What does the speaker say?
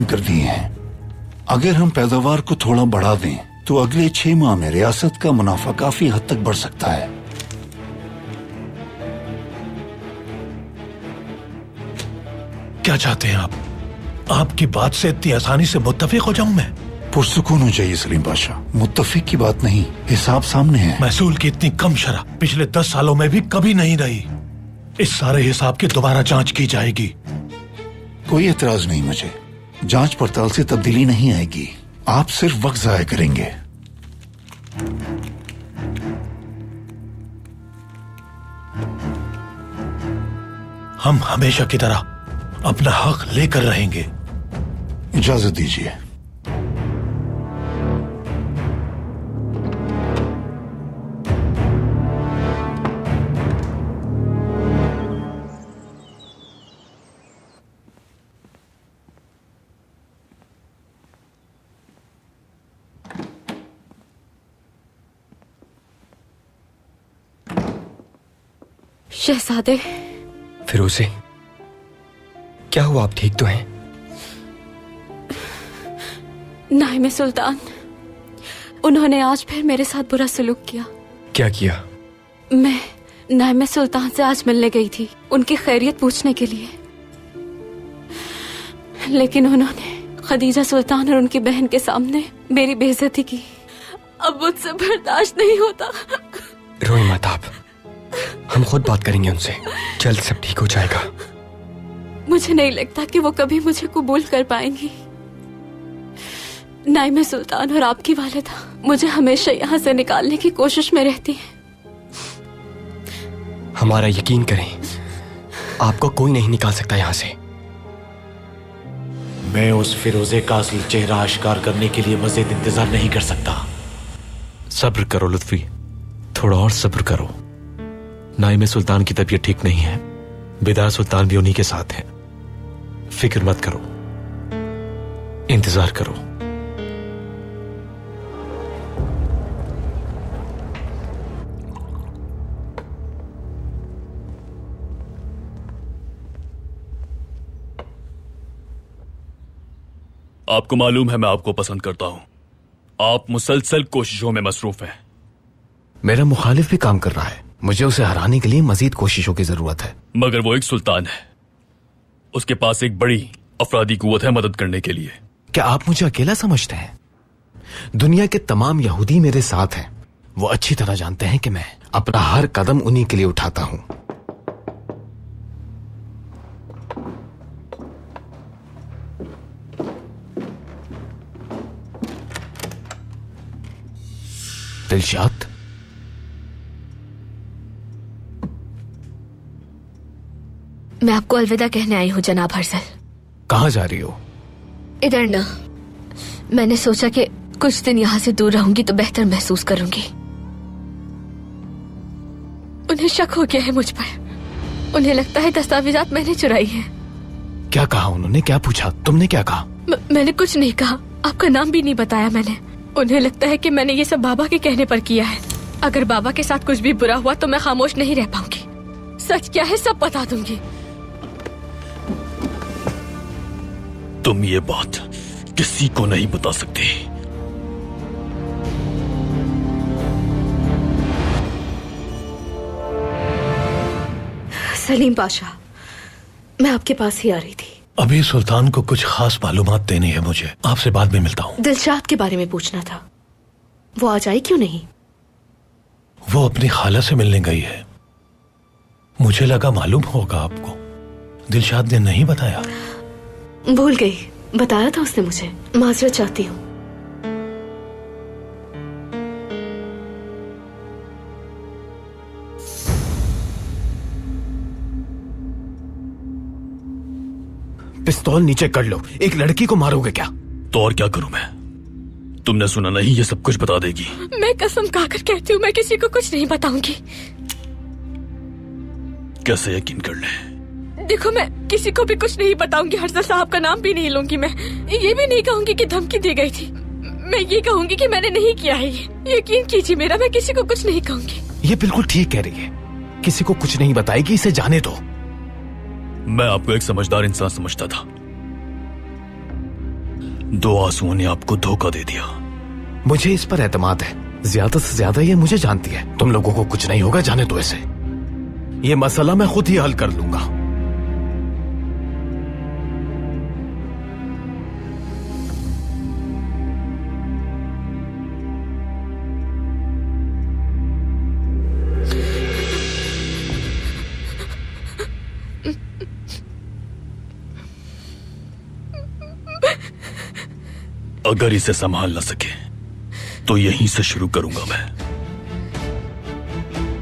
कर दिए हैं। अगर हम पैदावार को थोड़ा बढ़ा दें तो अगले 6 माह में रियासत का मुनाफा काफी हद तक बढ़ सकता है। क्या चाहते हैं आप? आपकी बात से इतनी आसानी से मुत्तफिक हो जाऊं मैं? पुरसुकून हो जाइए सलीम पाशा, मुत्तफिक की बात नहीं, हिसाब सामने है। महसूल की इतनी कम शरह पिछले 10 सालों में भी कभी नहीं रही। इस सारे हिसाब की दोबारा जांच की जाएगी। कोई एतराज नहीं मुझे, जांच पड़ताल से तब्दीली नहीं आएगी, आप सिर्फ वक्त जाया करेंगे। हम हमेशा की तरह अपना हक लेकर रहेंगे। इजाजत दीजिए। शहजादे। फिरोज़े, क्या हुआ? आप ठीक तो हैं? नाइम सुल्तान, उन्होंने आज फिर मेरे साथ बुरा सलूक किया। क्या किया? मैं नाइम सुल्तान से आज मिलने गई थी उनकी खैरियत पूछने के लिए, लेकिन उन्होंने खदीजा सुल्तान और उनकी बहन के सामने मेरी बेइज्जती की। अब मुझसे बर्दाश्त नहीं होता। रोए मत आप, हम खुद बात करेंगे उनसे, जल्द सब ठीक हो जाएगा। मुझे नहीं लगता कि वो कभी मुझे कबूल कर पाएंगी। नाइम सुल्तान और आपकी वालिदा मुझे हमेशा यहाँ से निकालने की कोशिश में रहती हैं। हमारा यकीन करें, आपको कोई नहीं निकाल सकता यहाँ से। मैं उस फिरोजे का असली चेहरा आश्कार करने के लिए मजीद इंतजार नहीं कर सकता। सब्र करो लुत्फी, थोड़ा और सब्र करो। नाइम सुल्तान की तबीयत ठीक नहीं है, बिदार सुल्तान भी उन्हीं के साथ हैं। फिक्र मत करो, इंतजार करो। आपको मालूम है मैं आपको पसंद करता हूं। आप मुसलसल कोशिशों में मसरूफ हैं। मेरा मुखालिफ भी काम कर रहा है, मुझे उसे हराने के लिए मजीद कोशिशों की जरूरत है। मगर वो एक सुल्तान है, उसके पास एक बड़ी अफरादी कुव्वत है मदद करने के लिए। क्या आप मुझे अकेला समझते हैं? दुनिया के तमाम यहूदी मेरे साथ हैं। वो अच्छी तरह जानते हैं कि मैं अपना हर कदम उन्हीं के लिए उठाता हूं। दिलशाद, मैं आपको अलविदा कहने आई हूँ जनाब हर्षल। कहाँ जा रही हो? इधर ना, मैंने सोचा कि कुछ दिन यहाँ से दूर रहूंगी तो बेहतर महसूस करूंगी। उन्हें शक हो गया है मुझ पर। उन्हें लगता है दस्तावेजात मैंने चुराई है। क्या कहा उन्होंने? क्या पूछा? तुमने क्या कहा? मैंने कुछ नहीं कहा, आपका नाम भी नहीं बताया मैंने। उन्हें लगता है कि मैंने ये सब बाबा के कहने पर किया है। अगर बाबा के साथ कुछ भी बुरा हुआ तो मैं खामोश नहीं रह पाऊंगी। सच क्या है सब बता दूंगी। तुम ये बात किसी को नहीं बता सकते। सलीम पाशा, मैं आपके पास ही आ रही थी। अभी सुल्तान को कुछ खास मालूमात देनी है मुझे, आपसे बाद में मिलता हूँ। दिलशाद के बारे में पूछना था, वो आज आई क्यों नहीं? वो अपनी खाला से मिलने गई है। मुझे लगा मालूम होगा आपको। दिलशाद ने नहीं बताया। भूल गई, बताया था उसने मुझे। माजरत चाहती हूँ। पिस्तौल नीचे कर लो, एक लड़की को मारोगे क्या? तो और क्या करूं मैं? तुमने सुना नहीं, ये सब कुछ बता देगी। मैं कसम खाकर कहती हूँ मैं किसी को कुछ नहीं बताऊंगी। कैसे यकीन कर ले? देखो, मैं किसी को भी कुछ नहीं बताऊंगी। हर्षल साहब का नाम भी नहीं लूंगी। मैं ये भी नहीं कहूंगी कि धमकी दी गई थी। मैं ये कहूंगी कि मैंने नहीं किया है। ये यकीन कीजिए मेरा, मैं किसी को कुछ नहीं कहूंगी। ये बिल्कुल ठीक कह रही है, किसी को कुछ नहीं बताएगी, इसे जाने दो। मैं आपको एक समझदार इंसान समझता था, दो आंसुओं ने आपको धोखा दे दिया। मुझे इस पर एतमाद है, ज्यादा से ज्यादा ये मुझे जानती है। तुम लोगों को कुछ नहीं होगा, जाने दो इसे। ये मसला मैं खुद ही हल कर लूंगा। अगर इसे संभाल न सके तो यहीं से शुरू करूंगा मैं।